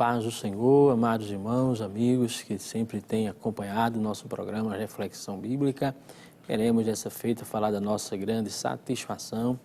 paz do Senhor, amados irmãos, amigos que sempre têm acompanhado o nosso programa Reflexão Bíblica. Queremos dessa feita falar da nossa grande satisfação.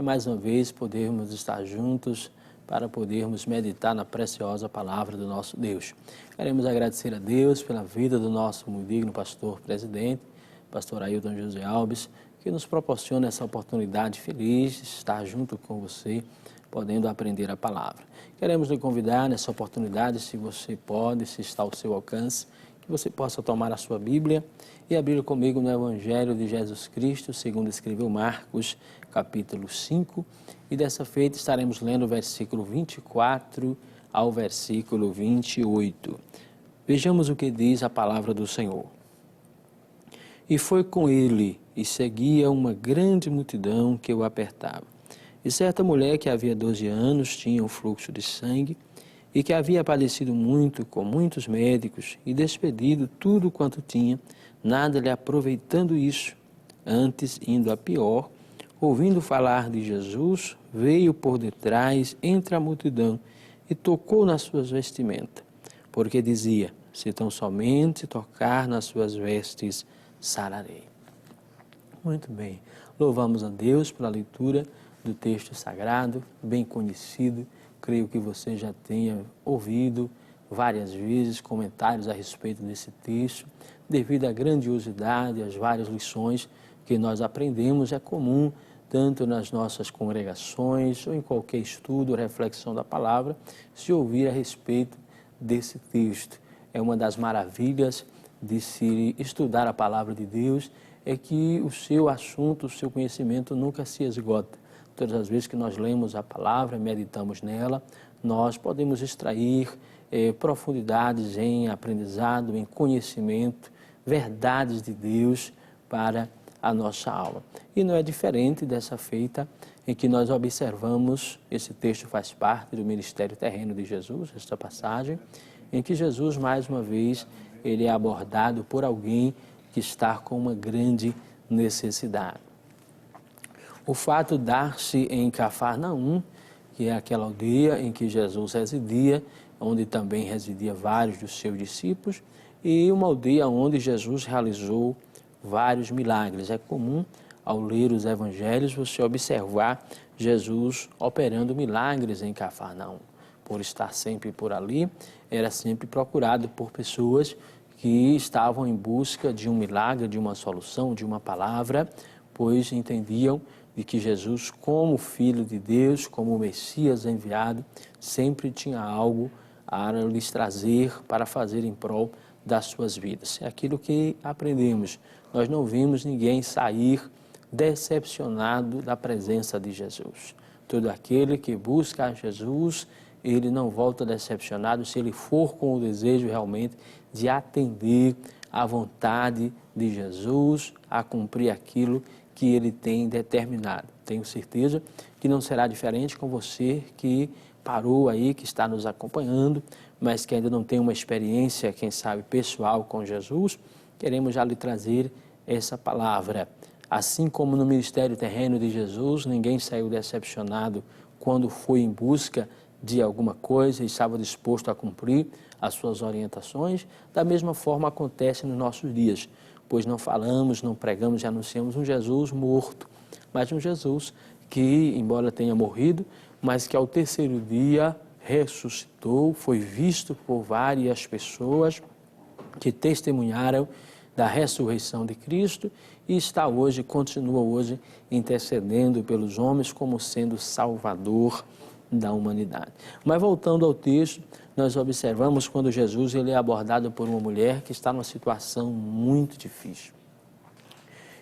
Mais uma vez podermos estar juntos para podermos meditar na preciosa palavra do nosso Deus. Queremos agradecer a Deus pela vida do nosso muito digno pastor presidente, pastor Ailton José Alves, que nos proporciona essa oportunidade feliz de estar junto com você, podendo aprender a palavra. Queremos lhe convidar nessa oportunidade, se você pode, se está ao seu alcance, que você possa tomar a sua Bíblia e abrir comigo no Evangelho de Jesus Cristo, segundo escreveu Marcos, capítulo 5, e dessa feita estaremos lendo o versículo 24 ao versículo 28. Vejamos o que diz a palavra do Senhor. E foi com ele, e seguia uma grande multidão que o apertava. E certa mulher que havia 12 anos tinha um fluxo de sangue e que havia padecido muito com muitos médicos e despedido tudo quanto tinha, nada lhe aproveitando isso. Antes, indo a pior, ouvindo falar de Jesus, veio por detrás entre a multidão e tocou nas suas vestimentas, porque dizia, se tão somente tocar nas suas vestes, sararei. Muito bem, louvamos a Deus pela leitura do texto sagrado, bem conhecido. Creio que você já tenha ouvido várias vezes comentários a respeito desse texto. Devido à grandiosidade, às várias lições que nós aprendemos, é comum, tanto nas nossas congregações ou em qualquer estudo ou reflexão da palavra, se ouvir a respeito desse texto. É uma das maravilhas de se estudar a palavra de Deus, é que o seu assunto, o seu conhecimento nunca se esgota. Todas as vezes que nós lemos a palavra, meditamos nela, nós podemos extrair profundidades em aprendizado, em conhecimento, verdades de Deus para a nossa alma. E não é diferente dessa feita em que nós observamos, esse texto faz parte do ministério terreno de Jesus, esta passagem, em que Jesus, mais uma vez, ele é abordado por alguém que está com uma grande necessidade. O fato dar-se em Cafarnaum, que é aquela aldeia em que Jesus residia, onde também residia vários dos seus discípulos, e uma aldeia onde Jesus realizou vários milagres. É comum, ao ler os evangelhos, você observar Jesus operando milagres em Cafarnaum. Por estar sempre por ali, era sempre procurado por pessoas que estavam em busca de um milagre, de uma solução, de uma palavra, pois entendiam de que Jesus, como Filho de Deus, como o Messias enviado, sempre tinha algo a lhes trazer para fazer em prol das suas vidas. É aquilo que aprendemos. Nós não vimos ninguém sair decepcionado da presença de Jesus. Todo aquele que busca a Jesus, ele não volta decepcionado se ele for com o desejo realmente de atender à vontade de Jesus, a cumprir aquilo que ele tem determinado. Tenho certeza que não será diferente com você que parou aí, que está nos acompanhando, mas que ainda não tem uma experiência, quem sabe, pessoal com Jesus. Queremos já lhe trazer essa palavra. Assim como no ministério terreno de Jesus, ninguém saiu decepcionado quando foi em busca de alguma coisa e estava disposto a cumprir as suas orientações, da mesma forma acontece nos nossos dias, pois não falamos, não pregamos e anunciamos um Jesus morto, mas um Jesus que, embora tenha morrido, mas que ao terceiro dia ressuscitou, foi visto por várias pessoas que testemunharam da ressurreição de Cristo e está hoje, continua hoje, intercedendo pelos homens como sendo Salvador da humanidade. Mas voltando ao texto, nós observamos quando Jesus ele é abordado por uma mulher que está numa situação muito difícil.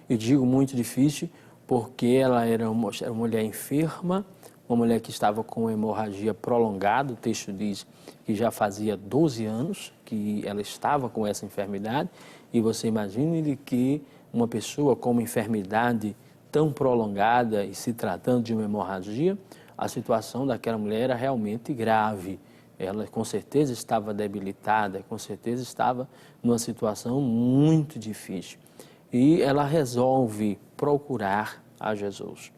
Eu digo muito difícil porque ela era uma mulher enferma, uma mulher que estava com uma hemorragia prolongada. O texto diz que já fazia 12 anos que ela estava com essa enfermidade, e você imagine que uma pessoa com uma enfermidade tão prolongada e se tratando de uma hemorragia, a situação daquela mulher era realmente grave. Ela com certeza estava debilitada, com certeza estava numa situação muito difícil. E ela resolve procurar a Jesus.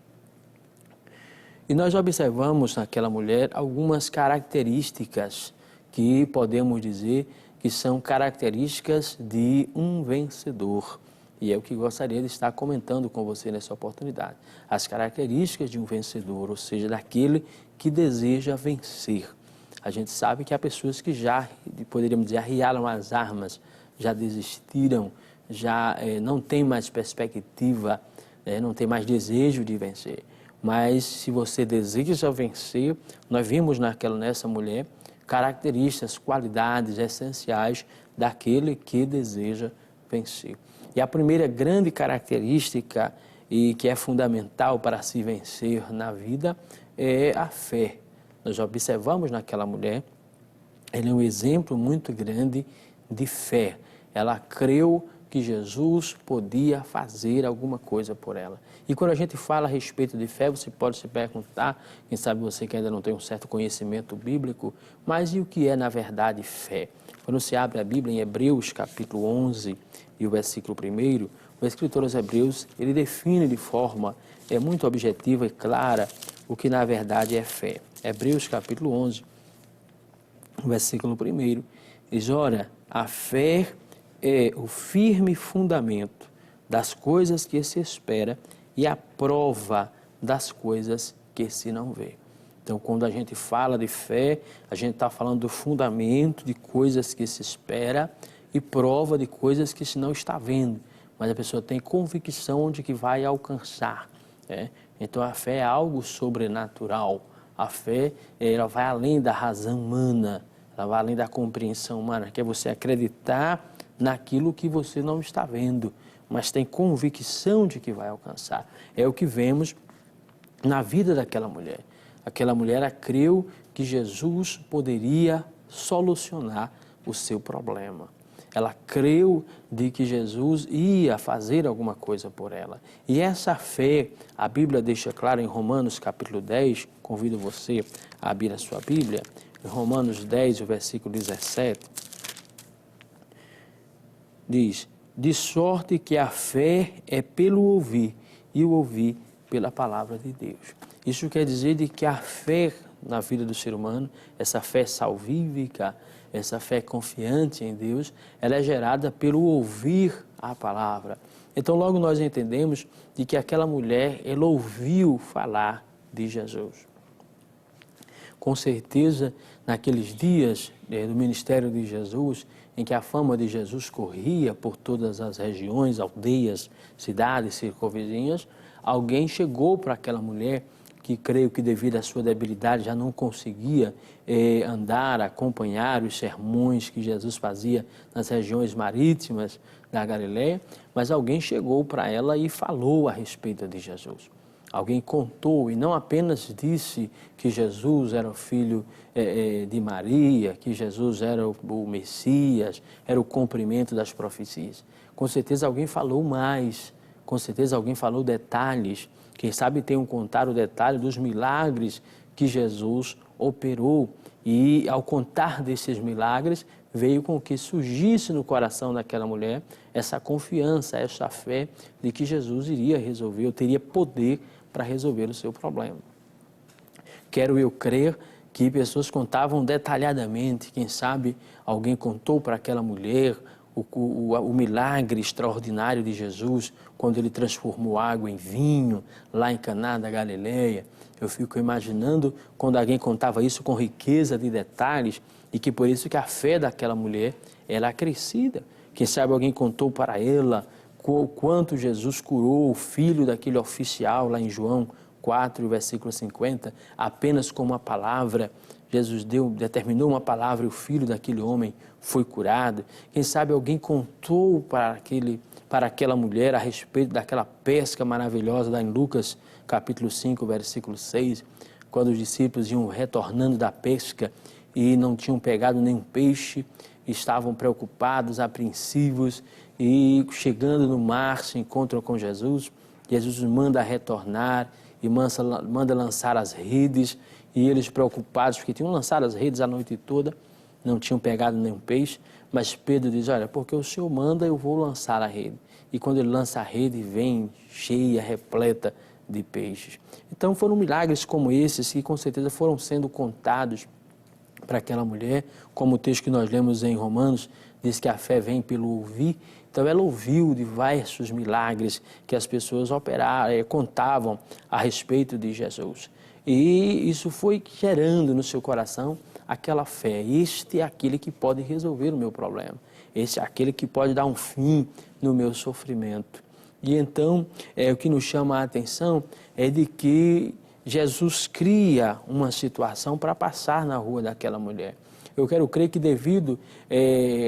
E nós observamos naquela mulher algumas características que podemos dizer que são características de um vencedor. E é o que gostaria de estar comentando com você nessa oportunidade. As características de um vencedor, ou seja, daquele que deseja vencer. A gente sabe que há pessoas que já, poderíamos dizer, arriaram as armas, já desistiram, já não tem mais perspectiva, não tem mais desejo de vencer. Mas se você deseja vencer, nós vimos nessa mulher características, qualidades essenciais daquele que deseja vencer. E a primeira grande característica e que é fundamental para se vencer na vida é a fé. Nós observamos naquela mulher, ela é um exemplo muito grande de fé. Ela creu que Jesus podia fazer alguma coisa por ela. E quando a gente fala a respeito de fé, você pode se perguntar, quem sabe você que ainda não tem um certo conhecimento bíblico, mas e o que é na verdade fé? Quando você abre a Bíblia em Hebreus capítulo 11 e o versículo 1, o escritor aos Hebreus, ele define de forma muito objetiva e clara o que na verdade é fé. Hebreus capítulo 11, versículo 1, diz: ora, a fé é o firme fundamento das coisas que se espera e a prova das coisas que se não vê. Então, quando a gente fala de fé, a gente está falando do fundamento de coisas que se espera e prova de coisas que se não está vendo, mas a pessoa tem convicção de que vai alcançar. Então, a fé é algo sobrenatural. A fé, ela vai além da razão humana, ela vai além da compreensão humana, que é você acreditar naquilo que você não está vendo, mas tem convicção de que vai alcançar. É o que vemos na vida daquela mulher. Aquela mulher creu que Jesus poderia solucionar o seu problema. Ela creu de que Jesus ia fazer alguma coisa por ela. E essa fé, a Bíblia deixa claro em Romanos capítulo 10, convido você a abrir a sua Bíblia, em Romanos 10, o versículo 17, diz: de sorte que a fé é pelo ouvir, e o ouvir pela palavra de Deus. Isso quer dizer de que a fé na vida do ser humano, essa fé salvífica, essa fé confiante em Deus, ela é gerada pelo ouvir a palavra. Então logo nós entendemos de que aquela mulher, ela ouviu falar de Jesus. Com certeza, naqueles dias do ministério de Jesus, em que a fama de Jesus corria por todas as regiões, aldeias, cidades, circunvizinhas, alguém chegou para aquela mulher que creio que devido à sua debilidade já não conseguia andar, acompanhar os sermões que Jesus fazia nas regiões marítimas da Galileia, mas alguém chegou para ela e falou a respeito de Jesus. Alguém contou e não apenas disse que Jesus era o filho de Maria, que Jesus era o Messias, era o cumprimento das profecias. Com certeza alguém falou mais, com certeza alguém falou detalhes. Quem sabe tenham contado o detalhe dos milagres que Jesus operou. E ao contar desses milagres, veio com que surgisse no coração daquela mulher essa confiança, essa fé de que Jesus iria resolver, ou teria poder para resolver o seu problema. Quero eu crer que pessoas contavam detalhadamente, quem sabe alguém contou para aquela mulher o milagre extraordinário de Jesus, quando ele transformou água em vinho, lá em Caná da Galileia. Eu fico imaginando quando alguém contava isso com riqueza de detalhes, e que por isso que a fé daquela mulher era acrescida. Quem sabe alguém contou para ela o quanto Jesus curou o filho daquele oficial, lá em João 4, versículo 50, apenas com uma palavra. Jesus determinou uma palavra e o filho daquele homem foi curado. Quem sabe alguém contou para aquela mulher a respeito daquela pesca maravilhosa lá em Lucas capítulo 5, versículo 6, quando os discípulos iam retornando da pesca e não tinham pegado nenhum peixe, estavam preocupados, apreensivos, e chegando no mar se encontram com Jesus. Jesus os manda retornar e manda lançar as redes, e eles preocupados, porque tinham lançado as redes a noite toda, não tinham pegado nenhum peixe, mas Pedro diz: olha, porque o Senhor manda, eu vou lançar a rede. E quando ele lança a rede, vem cheia, repleta de peixes. Então foram milagres como esses que com certeza foram sendo contados para aquela mulher, como o texto que nós lemos em Romanos, diz que a fé vem pelo ouvir. Então ela ouviu diversos milagres que as pessoas contavam a respeito de Jesus. E isso foi gerando no seu coração aquela fé. Este é aquele que pode resolver o meu problema. Este é aquele que pode dar um fim no meu sofrimento. E então, o que nos chama a atenção é de que Jesus cria uma situação para passar na rua daquela mulher. Eu quero crer que devido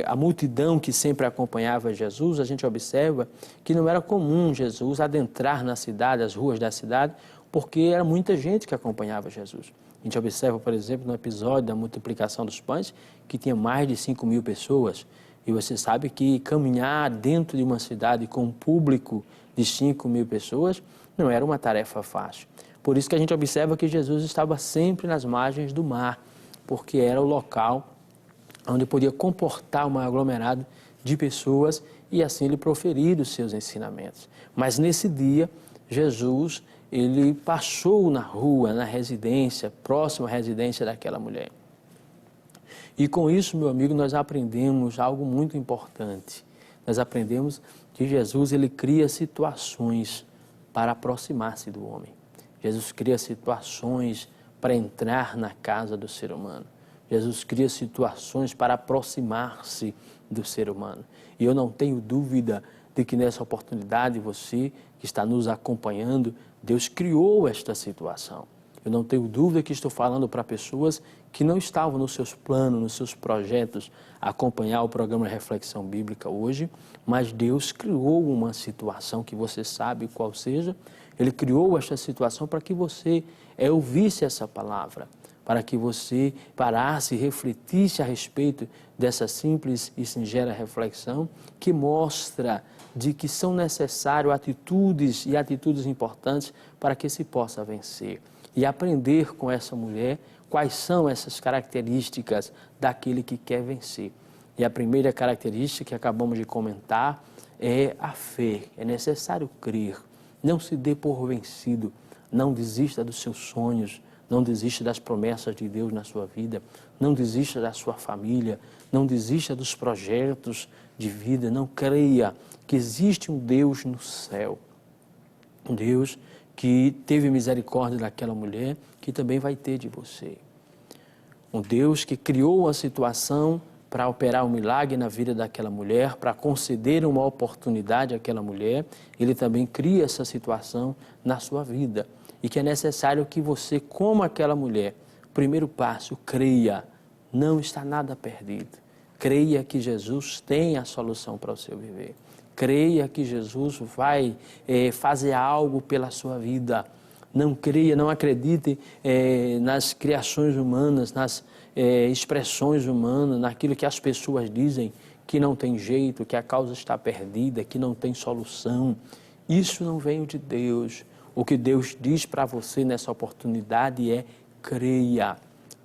à multidão que sempre acompanhava Jesus, a gente observa que não era comum Jesus adentrar na cidade, as ruas da cidade, porque era muita gente que acompanhava Jesus. A gente observa, por exemplo, no episódio da multiplicação dos pães, que tinha mais de 5.000 pessoas. E você sabe que caminhar dentro de uma cidade com um público de 5.000 pessoas não era uma tarefa fácil. Por isso que a gente observa que Jesus estava sempre nas margens do mar, porque era o local onde podia comportar um aglomerado de pessoas e assim ele proferir os seus ensinamentos. Mas nesse dia, Jesus, ele passou na rua, na residência, próxima à residência daquela mulher. E com isso, meu amigo, nós aprendemos algo muito importante. Nós aprendemos que Jesus, ele cria situações para aproximar-se do homem. Jesus cria situações para entrar na casa do ser humano. Jesus cria situações para aproximar-se do ser humano. E eu não tenho dúvida de que nessa oportunidade você que está nos acompanhando, Deus criou esta situação. Eu não tenho dúvida que estou falando para pessoas que não estavam nos seus planos, nos seus projetos, acompanhar o programa Reflexão Bíblica hoje, mas Deus criou uma situação que você sabe qual seja. Ele criou esta situação para que você ouvisse essa palavra, para que você parasse e refletisse a respeito dessa simples e singela reflexão que mostra de que são necessárias atitudes importantes para que se possa vencer. E aprender com essa mulher quais são essas características daquele que quer vencer. E a primeira característica que acabamos de comentar é a fé. É necessário crer. Não se dê por vencido. Não desista dos seus sonhos. Não desista das promessas de Deus na sua vida. Não desista da sua família. Não desista dos projetos de vida. Não creia que existe um Deus no céu. Um Deus que teve misericórdia daquela mulher, que também vai ter de você. Um Deus que criou a situação para operar um milagre na vida daquela mulher, para conceder uma oportunidade àquela mulher, Ele também cria essa situação na sua vida. E que é necessário que você, como aquela mulher, primeiro passo, creia, não está nada perdido. Creia que Jesus tem a solução para o seu viver. Creia que Jesus vai fazer algo pela sua vida. Não creia, não acredite nas criações humanas, nas expressões humanas, naquilo que as pessoas dizem que não tem jeito, que a causa está perdida, que não tem solução. Isso não vem de Deus. O que Deus diz para você nessa oportunidade é creia,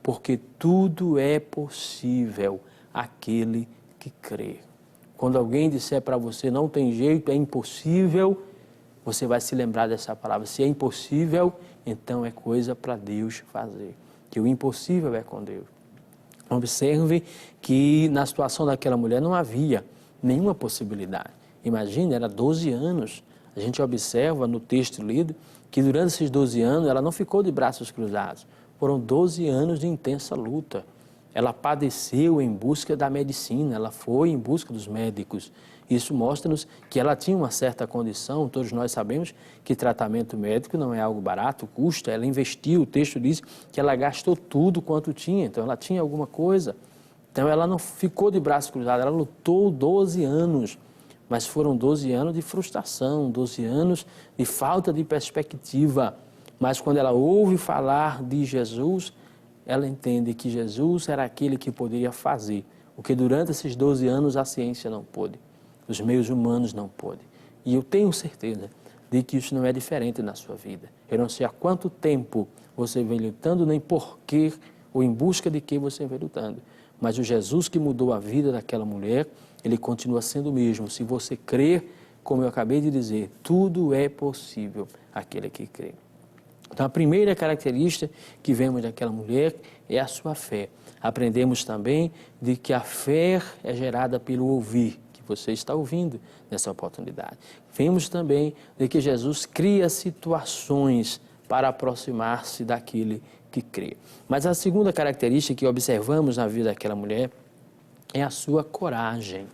porque tudo é possível àquele que crê. Quando alguém disser para você não tem jeito, é impossível, você vai se lembrar dessa palavra. Se é impossível, então é coisa para Deus fazer. Que o impossível é com Deus. Observe que na situação daquela mulher não havia nenhuma possibilidade. Imagine, era 12 anos. A gente observa no texto lido que durante esses 12 anos ela não ficou de braços cruzados. Foram 12 anos de intensa luta. Ela padeceu em busca da medicina, ela foi em busca dos médicos. Isso mostra-nos que ela tinha uma certa condição. Todos nós sabemos que tratamento médico não é algo barato, custa. Ela investiu, o texto diz que ela gastou tudo quanto tinha, então ela tinha alguma coisa. Então ela não ficou de braços cruzados, ela lutou 12 anos. Mas foram 12 anos de frustração, 12 anos de falta de perspectiva. Mas quando ela ouve falar de Jesus, ela entende que Jesus era aquele que poderia fazer o que durante esses 12 anos a ciência não pôde, os meios humanos não pôde. E eu tenho certeza de que isso não é diferente na sua vida. Eu não sei há quanto tempo você vem lutando, nem por quê ou em busca de que você vem lutando. Mas o Jesus que mudou a vida daquela mulher, ele continua sendo o mesmo. Se você crer, como eu acabei de dizer, tudo é possível àquele que crê. Então, a primeira característica que vemos daquela mulher é a sua fé. Aprendemos também de que a fé é gerada pelo ouvir, que você está ouvindo nessa oportunidade. Vemos também de que Jesus cria situações para aproximar-se daquele que crê. Mas a segunda característica que observamos na vida daquela mulher é a sua coragem.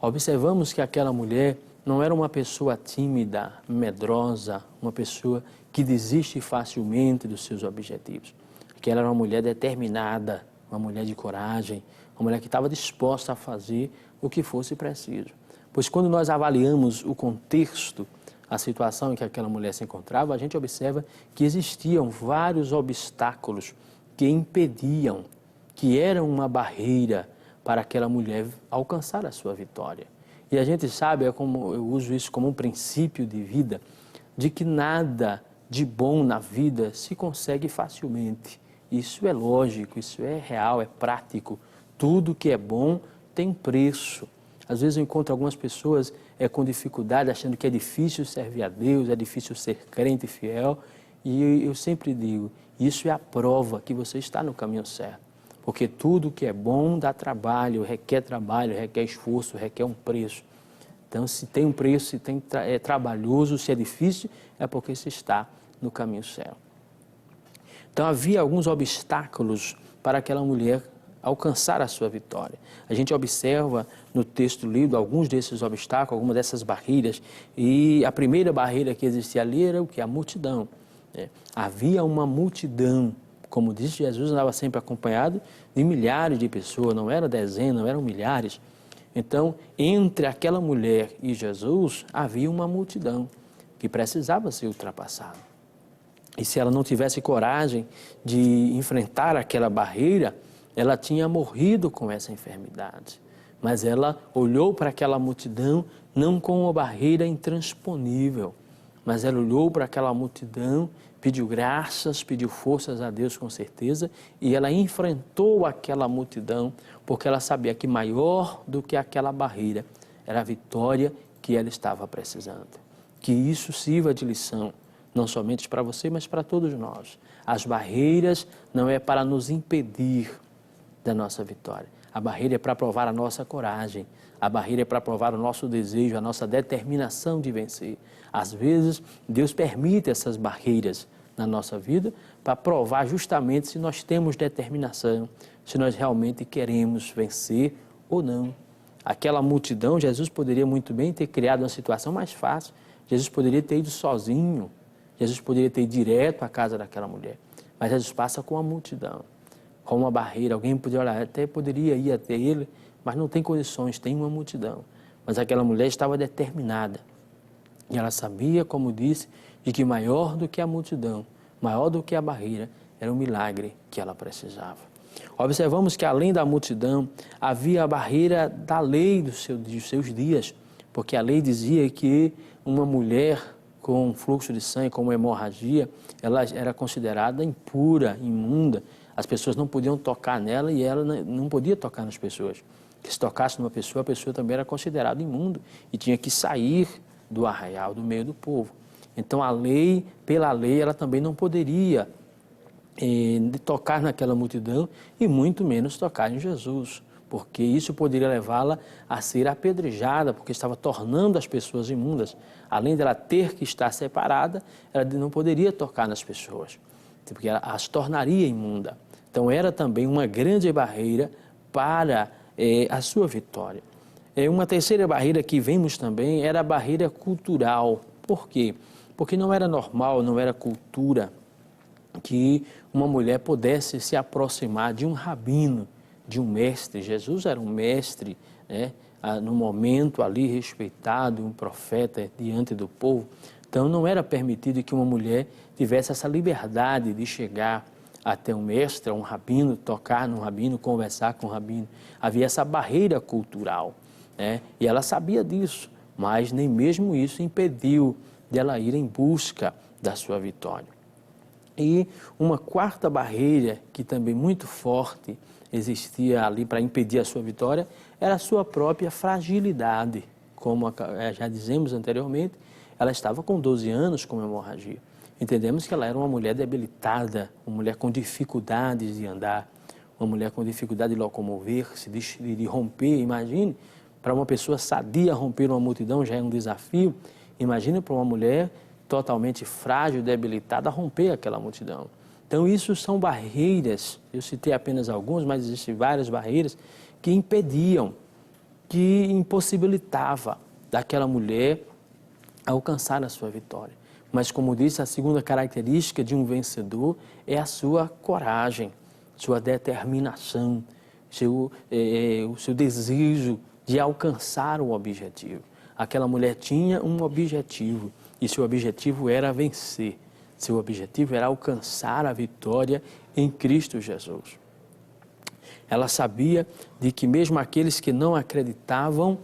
Observamos que aquela mulher não era uma pessoa tímida, medrosa, uma pessoa que desiste facilmente dos seus objetivos. Aquela era uma mulher determinada, uma mulher de coragem, uma mulher que estava disposta a fazer o que fosse preciso. Pois quando nós avaliamos o contexto, a situação em que aquela mulher se encontrava, a gente observa que existiam vários obstáculos que impediam, que eram uma barreira para aquela mulher alcançar a sua vitória. E a gente sabe, eu uso isso como um princípio de vida, de que nada de bom na vida se consegue facilmente. Isso é lógico, isso é real, é prático. Tudo que é bom tem preço. Às vezes eu encontro algumas pessoas com dificuldade, achando que é difícil servir a Deus, é difícil ser crente e fiel. E eu sempre digo, isso é a prova que você está no caminho certo. Porque tudo que é bom dá trabalho, requer esforço, requer um preço. Então, se tem um preço, se é trabalhoso, se é difícil, é porque se está no caminho certo. Então, havia alguns obstáculos para aquela mulher alcançar a sua vitória. A gente observa no texto lido alguns desses obstáculos, algumas dessas barreiras, e a primeira barreira que existia ali era o que? A multidão. Havia uma multidão. Como disse, Jesus andava sempre acompanhado de milhares de pessoas, não eram dezenas, não eram milhares. Então, entre aquela mulher e Jesus, havia uma multidão que precisava ser ultrapassada. E se ela não tivesse coragem de enfrentar aquela barreira, ela tinha morrido com essa enfermidade. Mas ela olhou para aquela multidão não com uma barreira intransponível, mas ela olhou para aquela multidão, pediu graças, pediu forças a Deus com certeza, e ela enfrentou aquela multidão, porque ela sabia que maior do que aquela barreira era a vitória que ela estava precisando. Que isso sirva de lição, não somente para você, mas para todos nós. As barreiras não é para nos impedir da nossa vitória. A barreira é para provar a nossa coragem, a barreira é para provar o nosso desejo, a nossa determinação de vencer. Às vezes, Deus permite essas barreiras na nossa vida para provar justamente se nós temos determinação, se nós realmente queremos vencer ou não. Aquela multidão, Jesus poderia muito bem ter criado uma situação mais fácil. Jesus poderia ter ido sozinho, Jesus poderia ter ido direto à casa daquela mulher. Mas Jesus passa com a multidão, com uma barreira. Alguém poderia olhar, até poderia ir até ele, mas não tem condições, tem uma multidão. Mas aquela mulher estava determinada. E ela sabia, como disse, de que maior do que a multidão, maior do que a barreira, era o milagre que ela precisava. Observamos que além da multidão, havia a barreira da lei dos seus dias, porque a lei dizia que uma mulher com fluxo de sangue, com uma hemorragia, ela era considerada impura, imunda. As pessoas não podiam tocar nela e ela não podia tocar nas pessoas. Que se tocasse numa pessoa, a pessoa também era considerada imunda e tinha que sair do arraial, do meio do povo. Então, a lei, pela lei, ela também não poderia tocar naquela multidão e muito menos tocar em Jesus, porque isso poderia levá-la a ser apedrejada, porque estava tornando as pessoas imundas. Além dela ter que estar separada, ela não poderia tocar nas pessoas, porque ela as tornaria imunda. Então, era também uma grande barreira para a sua vitória. Uma terceira barreira que vemos também era a barreira cultural. Por quê? Porque não era normal, não era cultura que uma mulher pudesse se aproximar de um rabino, de um mestre. Jesus era um mestre, né? No momento ali respeitado, um profeta diante do povo. Então não era permitido que uma mulher tivesse essa liberdade de chegar até um mestre, um rabino, tocar num rabino, conversar com um rabino. Havia essa barreira cultural, né? E ela sabia disso, mas nem mesmo isso impediu dela ir em busca da sua vitória. E uma quarta barreira, que também muito forte existia ali para impedir a sua vitória, era a sua própria fragilidade. Como já dizemos anteriormente, ela estava com 12 anos com hemorragia. entendemos que ela era uma mulher debilitada, uma mulher com dificuldades de andar, uma mulher com dificuldade de locomover-se, de romper. Imagine, para uma pessoa sadia romper uma multidão já é um desafio. Imagine para uma mulher totalmente frágil, debilitada, romper aquela multidão. Então, isso são barreiras, eu citei apenas algumas, mas existem várias barreiras que impediam, que impossibilitava daquela mulher alcançar a sua vitória. Mas, como disse, a segunda característica de um vencedor é a sua coragem, sua determinação, o seu desejo de alcançar o objetivo. Aquela mulher tinha um objetivo e seu objetivo era vencer. Seu objetivo era alcançar a vitória em Cristo Jesus. Ela sabia de que mesmo aqueles que não acreditavam,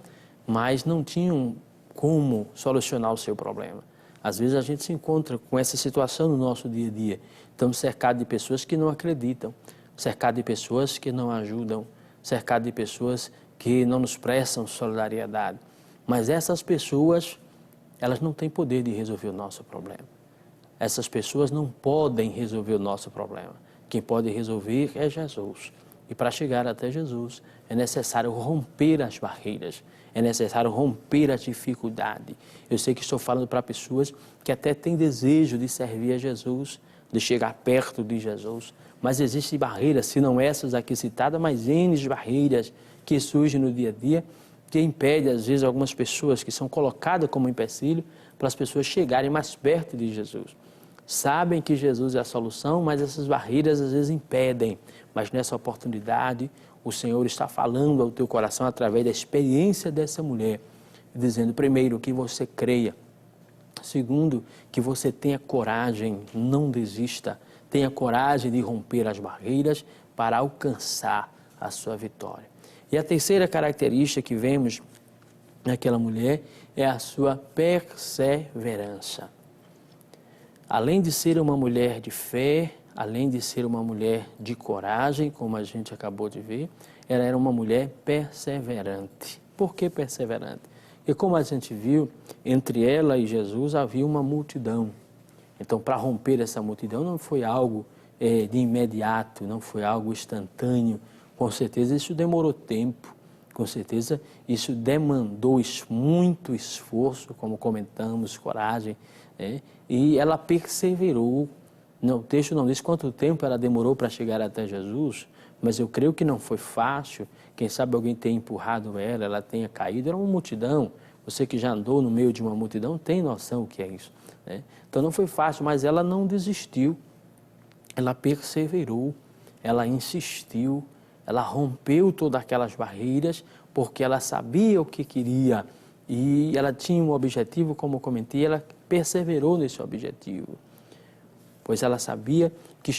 mas não tinham como solucionar o seu problema. Às vezes a gente se encontra com essa situação no nosso dia a dia. Estamos cercados de pessoas que não acreditam, cercados de pessoas que não ajudam, cercados de pessoas que não nos prestam solidariedade. Mas essas pessoas, elas não têm poder de resolver o nosso problema. Essas pessoas não podem resolver o nosso problema. Quem pode resolver é Jesus. E para chegar até Jesus, é necessário romper as barreiras, é necessário romper a dificuldade. Eu sei que estou falando para pessoas que até têm desejo de servir a Jesus, de chegar perto de Jesus, mas existem barreiras, se não essas aqui citadas, mas N barreiras que surgem no dia a dia, que impedem, às vezes, algumas pessoas que são colocadas como empecilho para as pessoas chegarem mais perto de Jesus. Sabem que Jesus é a solução, mas essas barreiras às vezes impedem. Mas nessa oportunidade, o Senhor está falando ao teu coração através da experiência dessa mulher, dizendo, primeiro, que você creia. Segundo, que você tenha coragem, não desista. Tenha coragem de romper as barreiras para alcançar a sua vitória. E a terceira característica que vemos naquela mulher é a sua perseverança. Além de ser uma mulher de fé, além de ser uma mulher de coragem, como a gente acabou de ver, ela era uma mulher perseverante. Por que perseverante? E como a gente viu, entre ela e Jesus havia uma multidão. Então, para romper essa multidão não foi algo de imediato, não foi algo instantâneo. Com certeza isso demorou tempo, com certeza isso demandou muito esforço, como comentamos, coragem, e ela perseverou. O texto não diz quanto tempo ela demorou para chegar até Jesus, mas eu creio que não foi fácil. Quem sabe alguém tenha empurrado ela tenha caído. Era uma multidão. Você que já andou no meio de uma multidão tem noção o que é isso. Então não foi fácil, mas ela não desistiu. Ela perseverou, ela insistiu, ela rompeu todas aquelas barreiras, porque ela sabia o que queria e ela tinha um objetivo, como eu comentei, ela perseverou nesse objetivo. Pois ela sabia que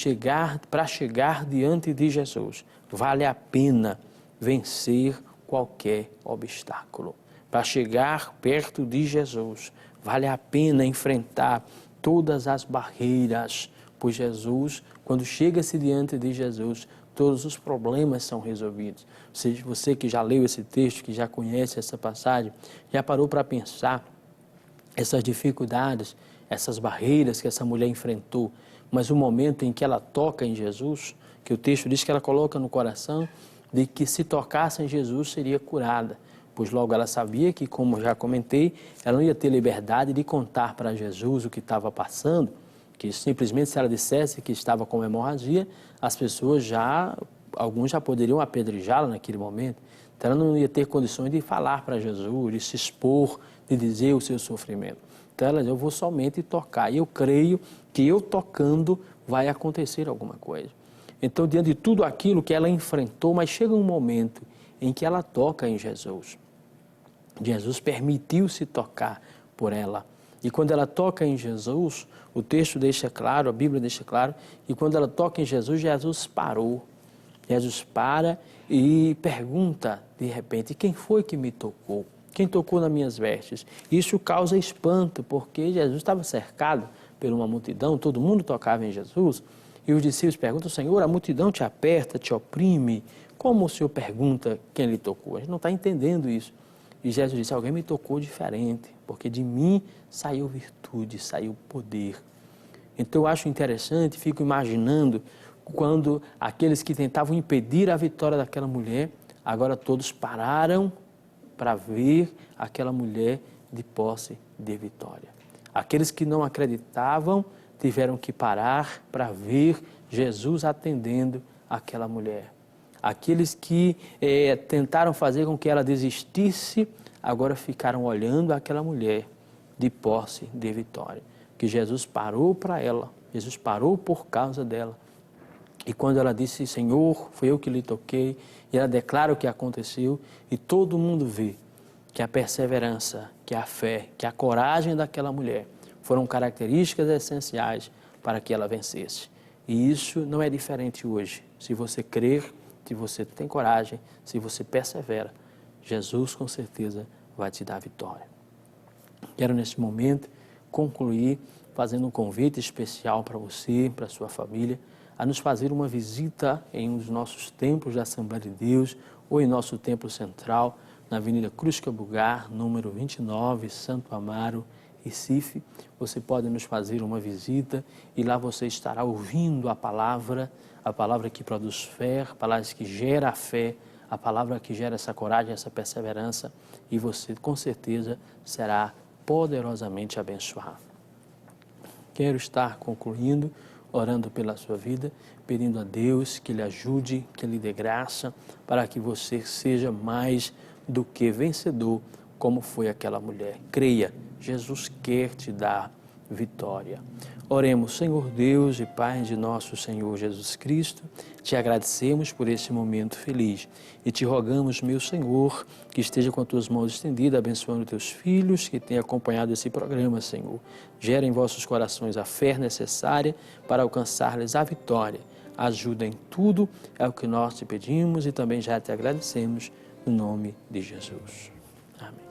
para chegar diante de Jesus, vale a pena vencer qualquer obstáculo. Para chegar perto de Jesus, vale a pena enfrentar todas as barreiras, pois Jesus, quando chega-se diante de Jesus, todos os problemas são resolvidos. Você que já leu esse texto, que já conhece essa passagem, já parou para pensar essas dificuldades, essas barreiras que essa mulher enfrentou, mas o momento em que ela toca em Jesus, que o texto diz que ela coloca no coração, de que se tocasse em Jesus seria curada, pois logo ela sabia que, como já comentei, ela não ia ter liberdade de contar para Jesus o que estava passando, que simplesmente se ela dissesse que estava com hemorragia, as pessoas alguns já poderiam apedrejá-la naquele momento. Então ela não ia ter condições de falar para Jesus, de se expor, de dizer o seu sofrimento. Então ela diz, eu vou somente tocar. E eu creio que eu tocando vai acontecer alguma coisa. Então, diante de tudo aquilo que ela enfrentou, mas chega um momento em que ela toca em Jesus. Jesus permitiu-se tocar por ela. E quando ela toca em Jesus, o texto deixa claro, a Bíblia deixa claro, que quando ela toca em Jesus, Jesus parou. Jesus para e pergunta, de repente, quem foi que me tocou? Quem tocou nas minhas vestes? Isso causa espanto, porque Jesus estava cercado por uma multidão, todo mundo tocava em Jesus, e os discípulos perguntam, Senhor, a multidão te aperta, te oprime, como o Senhor pergunta quem lhe tocou? A gente não está entendendo isso. E Jesus disse, alguém me tocou diferente, porque de mim saiu virtude, saiu poder. Então eu acho interessante, fico imaginando quando aqueles que tentavam impedir a vitória daquela mulher, agora todos pararam para ver aquela mulher de posse de vitória. Aqueles que não acreditavam tiveram que parar para ver Jesus atendendo aquela mulher. Aqueles que tentaram fazer com que ela desistisse, agora ficaram olhando aquela mulher de posse de vitória. Que Jesus parou para ela, Jesus parou por causa dela. E quando ela disse, Senhor, foi eu que lhe toquei, e ela declara o que aconteceu, e todo mundo vê que a perseverança, que a fé, que a coragem daquela mulher foram características essenciais para que ela vencesse. E isso não é diferente hoje. Se você crer, se você tem coragem, se você persevera, Jesus com certeza vai te dar vitória. Quero nesse momento concluir fazendo um convite especial para você, para a sua família, a nos fazer uma visita em um dos nossos templos da Assembleia de Deus ou em nosso templo central, na Avenida Cruz Cabugar, número 29, Santo Amaro, Recife. Você pode nos fazer uma visita e lá você estará ouvindo a palavra que produz fé, a palavra que gera a fé, a palavra que gera essa coragem, essa perseverança, e você com certeza será poderosamente abençoado. Quero estar concluindo, orando pela sua vida, pedindo a Deus que lhe ajude, que lhe dê graça, para que você seja mais do que vencedor, como foi aquela mulher. Creia, Jesus quer te dar vitória. Oremos, Senhor Deus e Pai de nosso Senhor Jesus Cristo, te agradecemos por esse momento feliz e te rogamos, meu Senhor, que esteja com as tuas mãos estendidas, abençoando teus filhos que têm acompanhado esse programa, Senhor. Gera em vossos corações a fé necessária para alcançar-lhes a vitória. Ajuda em tudo, é o que nós te pedimos e também já te agradecemos, no nome de Jesus. Amém.